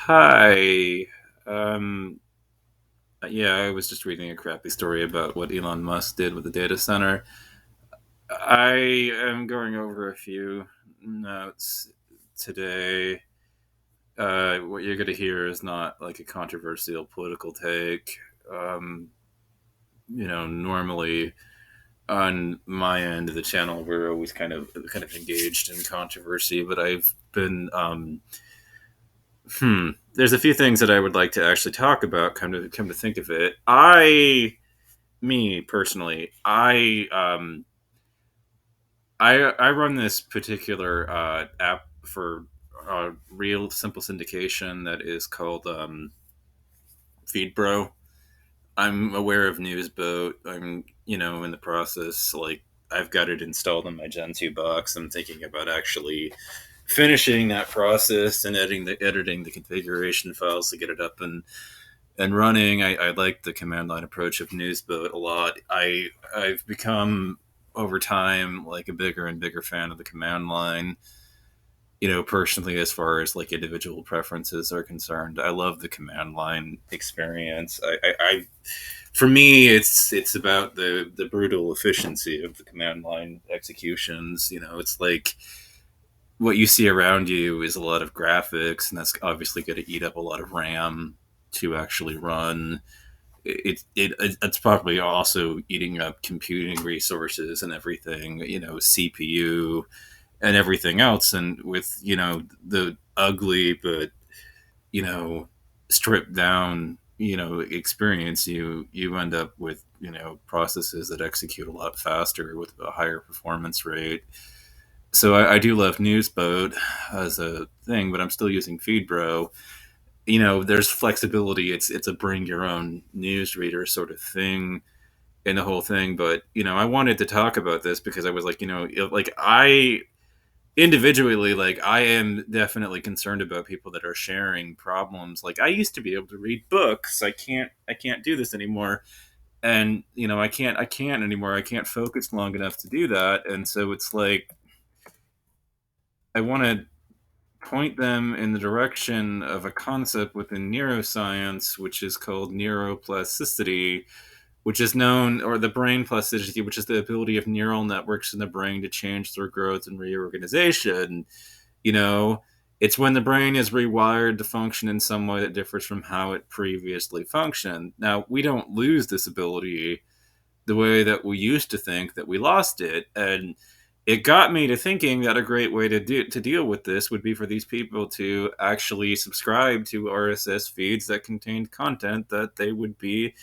Hi. Um, yeah, I was just reading a crappy story about what Elon Musk did with the data center. I am going over a few notes today. What you're going to hear is not like a controversial political take. Um, Normally on my end of the channel, we're always kind of engaged in controversy, but I've been there's a few things that I would like to actually talk about. Come to think of it, me personally, I run this particular app for real simple syndication that is called FeedBro. I'm aware of Newsboat. I'm in the process. Like I've got it installed on my Gen 2 box. I'm thinking about actually finishing that process and editing the configuration files to get it up and running. I like the command line approach of Newsboat a lot. I've become over time like a bigger and bigger fan of the command line. Personally, as far as like individual preferences are concerned, I love the command line experience. For me, it's about the brutal efficiency of the command line executions. It's like what you see around you is a lot of graphics, and that's obviously going to eat up a lot of RAM to actually run. It's probably also eating up computing resources and everything, CPU and everything else, and with the ugly but you know stripped down experience, you end up with processes that execute a lot faster with a higher performance rate. So I do love Newsboat as a thing, but I'm still using FeedBro. There's flexibility. It's a bring your own news reader sort of thing in the whole thing. But I wanted to talk about this because I was like, like I individually, like I am definitely concerned about people that are sharing problems. Like I used to be able to read books. I can't do this anymore. And I can't anymore. I can't focus long enough to do that. And so it's like I want to point them in the direction of a concept within neuroscience, which is called neuroplasticity, which is known, or the brain plasticity, which is the ability of neural networks in the brain to change through growth and reorganization. You know, it's when the brain is rewired to function in some way that differs from how it previously functioned. Now, we don't lose this ability the way that we used to think that we lost it. And it got me to thinking that a great way to deal with this would be for these people to actually subscribe to RSS feeds that contained content that they would be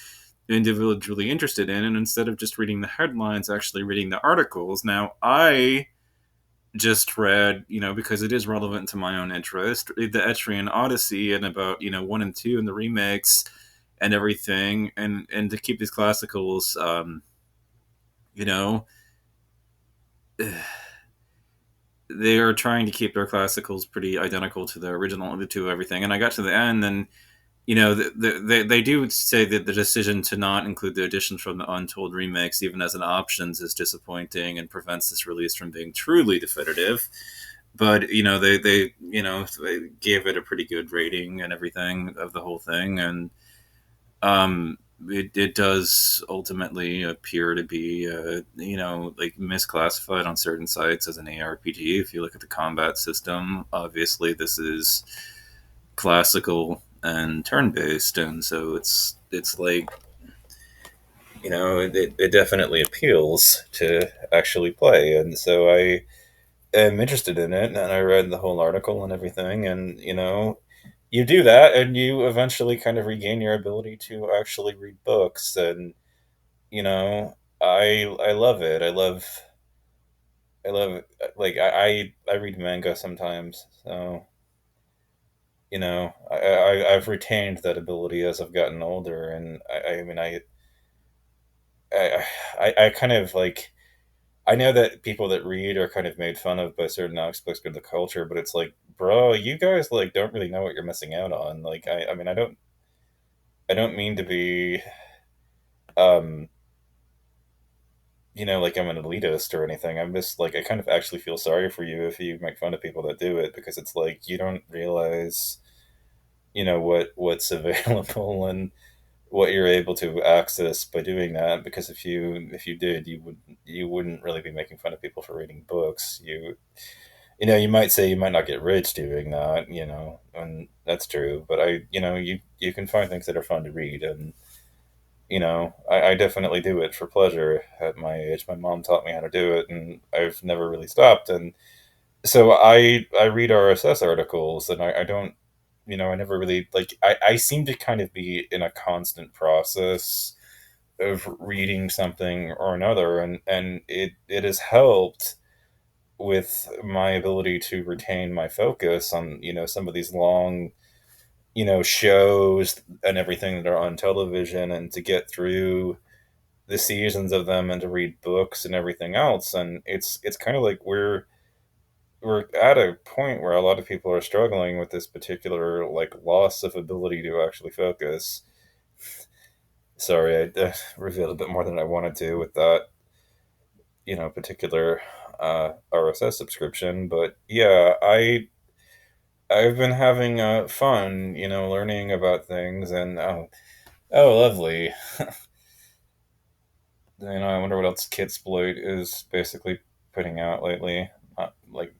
individually interested in, and instead of just reading the headlines, actually reading the articles. Now, I just read, because it is relevant to my own interest, the Etrian Odyssey and about, 1 and 2 and the remakes and everything, and to keep these classicals, you know, they are trying to keep their classicals pretty identical to the original, to everything. And I got to the end, and they do say that the decision to not include the additions from the Untold remakes, even as an options, is disappointing and prevents this release from being truly definitive. But they gave it a pretty good rating and everything of the whole thing, and it does ultimately appear to be like misclassified on certain sites as an ARPG. If you look at the combat system, obviously this is classical and turn based, and so it's like it definitely appeals to actually play, and so I am interested in it, and I read the whole article and everything, and you do that, and you eventually kind of regain your ability to actually read books, and I love it. I love like I read manga sometimes, so I've retained that ability as I've gotten older, and I mean I kind of like, I know that people that read are kind of made fun of by certain aspects of the culture, but it's like, bro, you guys like don't really know what you're missing out on. Like, I mean, I don't mean to be, um, like I'm an elitist or anything. I'm just like, I kind of actually feel sorry for you if you make fun of people that do it, because it's like you don't realize what's available and what you're able to access by doing that. Because if you did, you wouldn't really be making fun of people for reading books. You might say you might not get rich doing that, and that's true. But you can find things that are fun to read, and I definitely do it for pleasure at my age. My mom taught me how to do it, and I've never really stopped. And so I read RSS articles, and I don't, I never really like. I seem to kind of be in a constant process of reading something or another, and it has helped with my ability to retain my focus on some of these long shows and everything that are on television, and to get through the seasons of them and to read books and everything else. And it's kind of like we're at a point where a lot of people are struggling with this particular like loss of ability to actually focus. Sorry, I revealed a bit more than I wanted to with that particular RSS subscription. But yeah, I've been having fun, learning about things. And oh, lovely. I wonder what else Kitsploit is basically putting out lately. Like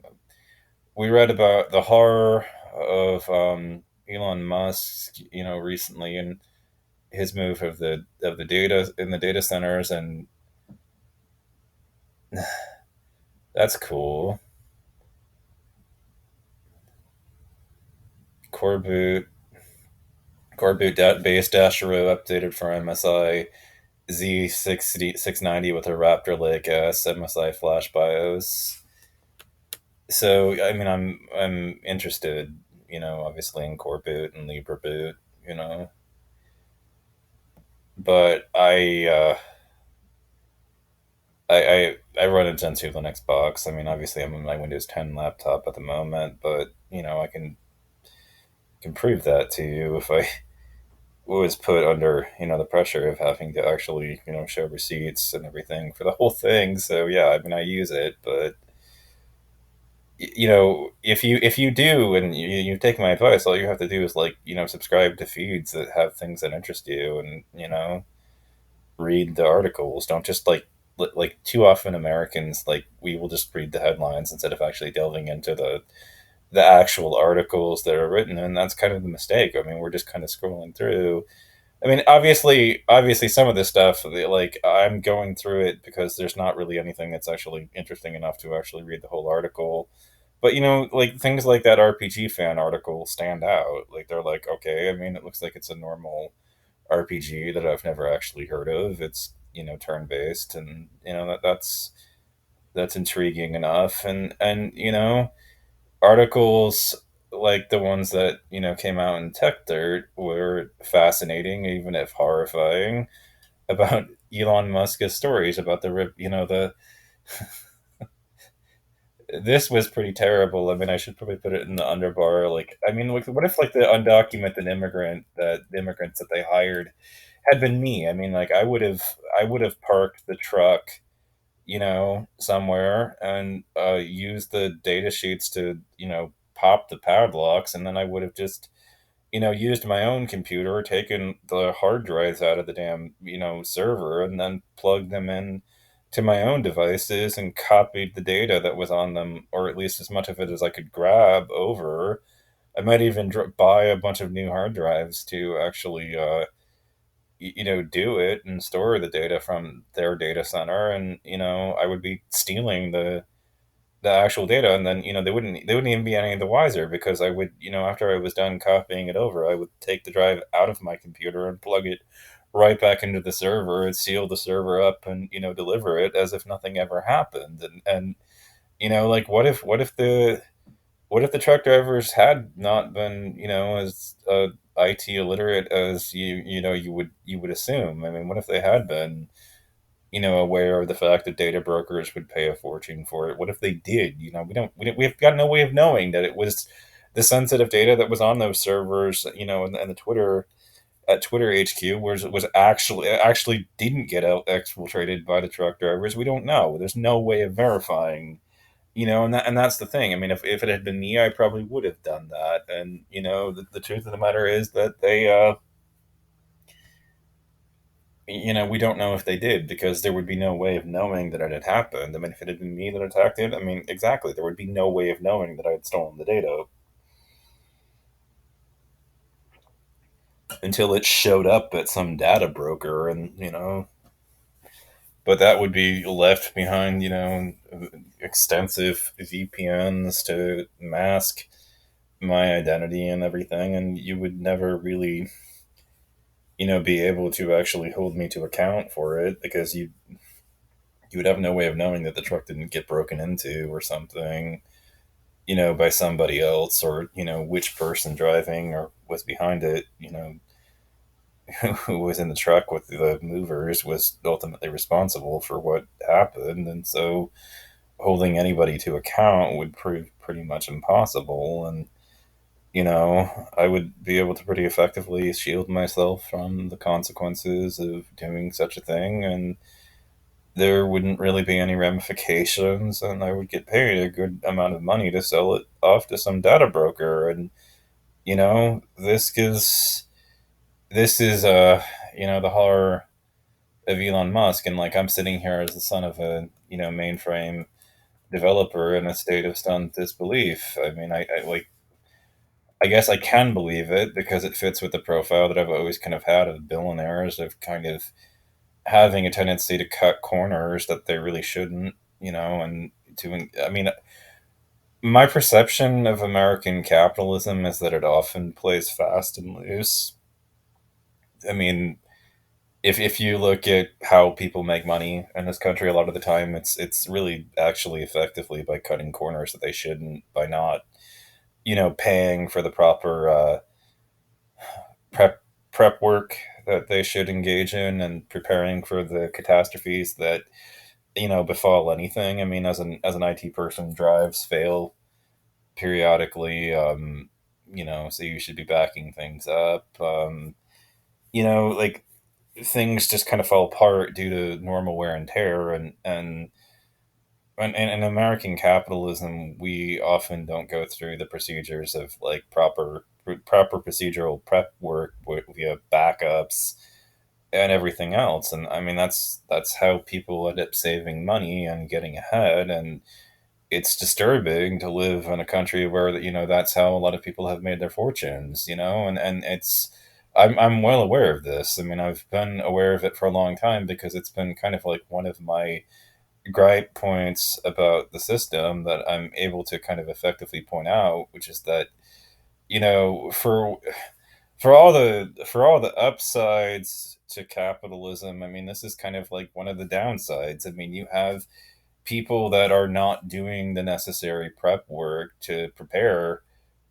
we read about the horror of Elon Musk, recently, and his move of the data in the data centers, and that's cool. Core boot, base Dashero updated for MSI Z690 with a Raptor Lake S MSI Flash BIOS. So I mean, I'm interested, obviously in Core boot and Libra boot, you know, but I run a Gen 2 Linux box. I mean, obviously I'm on my Windows 10 laptop at the moment, but I can prove that to you if I was put under the pressure of having to actually show receipts and everything for the whole thing. So yeah, I mean I use it, but if you do and you take my advice, all you have to do is like subscribe to feeds that have things that interest you, and read the articles. Don't just like too often Americans, like, we will just read the headlines instead of actually delving into the actual articles that are written. And that's kind of the mistake. I mean, we're just kind of scrolling through. I mean, obviously some of this stuff, like, I'm going through it because there's not really anything that's actually interesting enough to actually read the whole article. But like things like that RPG fan article stand out. Like, they're like, okay, I mean, it looks like it's a normal RPG that I've never actually heard of. It's turn based, and that's intriguing enough. And articles like the ones that came out in Tech Dirt were fascinating, even if horrifying, about Elon Musk's stories about the this was pretty terrible. I mean, I should probably put it in the underbar. Like, I mean, what if like the undocumented immigrants that they hired had been me? I mean, like, I would have parked the truck, somewhere, and used the data sheets to pop the padlocks, and then I would have just used my own computer, taken the hard drives out of the damn, server, and then plugged them in to my own devices and copied the data that was on them, or at least as much of it as I could grab over. I might even buy a bunch of new hard drives to actually, do it and store the data from their data center, and I would be stealing the actual data, and then they wouldn't even be any the wiser, because I would, after I was done copying it over, I would take the drive out of my computer and plug it right back into the server and seal the server up, and deliver it as if nothing ever happened. And like, what if the truck drivers had not been as IT illiterate as you would assume? I mean, what if they had been aware of the fact that data brokers would pay a fortune for it? What if they did? We've got no way of knowing that it was the sensitive data that was on those servers, and the Twitter at Twitter HQ was actually didn't get out exfiltrated by the truck drivers. We don't know. There's no way of verifying, and that's the thing. I mean, if it had been me, I probably would have done that. And the truth of the matter is that we don't know if they did, because there would be no way of knowing that it had happened. I mean, if it had been me that attacked it, I mean, exactly, there would be no way of knowing that I had stolen the data until it showed up at some data broker, and but that would be left behind, extensive VPNs to mask my identity and everything, and you would never really, be able to actually hold me to account for it, because you would have no way of knowing that the truck didn't get broken into or something, by somebody else, or which person driving or was behind it, who was in the truck with the movers was ultimately responsible for what happened. And so holding anybody to account would prove pretty much impossible. And I would be able to pretty effectively shield myself from the consequences of doing such a thing, and there wouldn't really be any ramifications, and I would get paid a good amount of money to sell it off to some data broker. And this is the horror of Elon Musk. And like, I'm sitting here as the son of a mainframe developer in a state of stunned disbelief. I mean, I guess I can believe it because it fits with the profile that I've always kind of had of billionaires, of kind of having a tendency to cut corners that they really shouldn't, and I mean, my perception of American capitalism is that it often plays fast and loose. I mean, if you look at how people make money in this country, a lot of the time it's really actually effectively by cutting corners that they shouldn't, by not, paying for the proper prep prep work that they should engage in, and preparing for the catastrophes that befall anything. I mean, as an IT person, drives fail periodically. So you should be backing things up. Like, things just kind of fall apart due to normal wear and tear, and in American capitalism, we often don't go through the procedures of like proper procedural prep work via backups and everything else. And I mean, that's how people end up saving money and getting ahead. And it's disturbing to live in a country where that's how a lot of people have made their fortunes. And it's I'm well aware of this. I mean, I've been aware of it for a long time, because it's been kind of like one of my gripe points about the system that I'm able to kind of effectively point out, which is that for all the upsides to capitalism, I mean, this is kind of like one of the downsides. I mean, you have people that are not doing the necessary prep work to prepare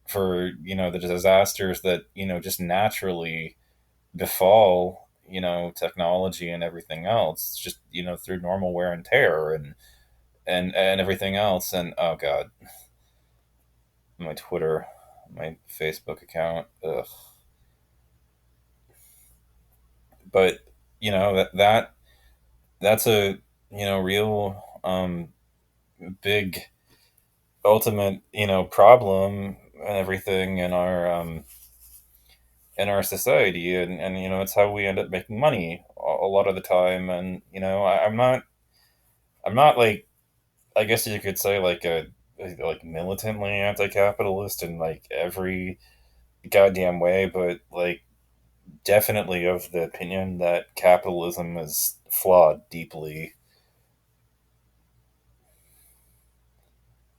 for the disasters that just naturally befall technology and everything else, just through normal wear and tear, and everything else. And oh god, my Twitter, my Facebook account, ugh. But that's a real big ultimate problem and everything in our society. And it's how we end up making money a lot of the time. And I'm not like, I guess you could say, like a like militantly anti-capitalist in like every goddamn way, but like definitely of the opinion that capitalism is flawed deeply.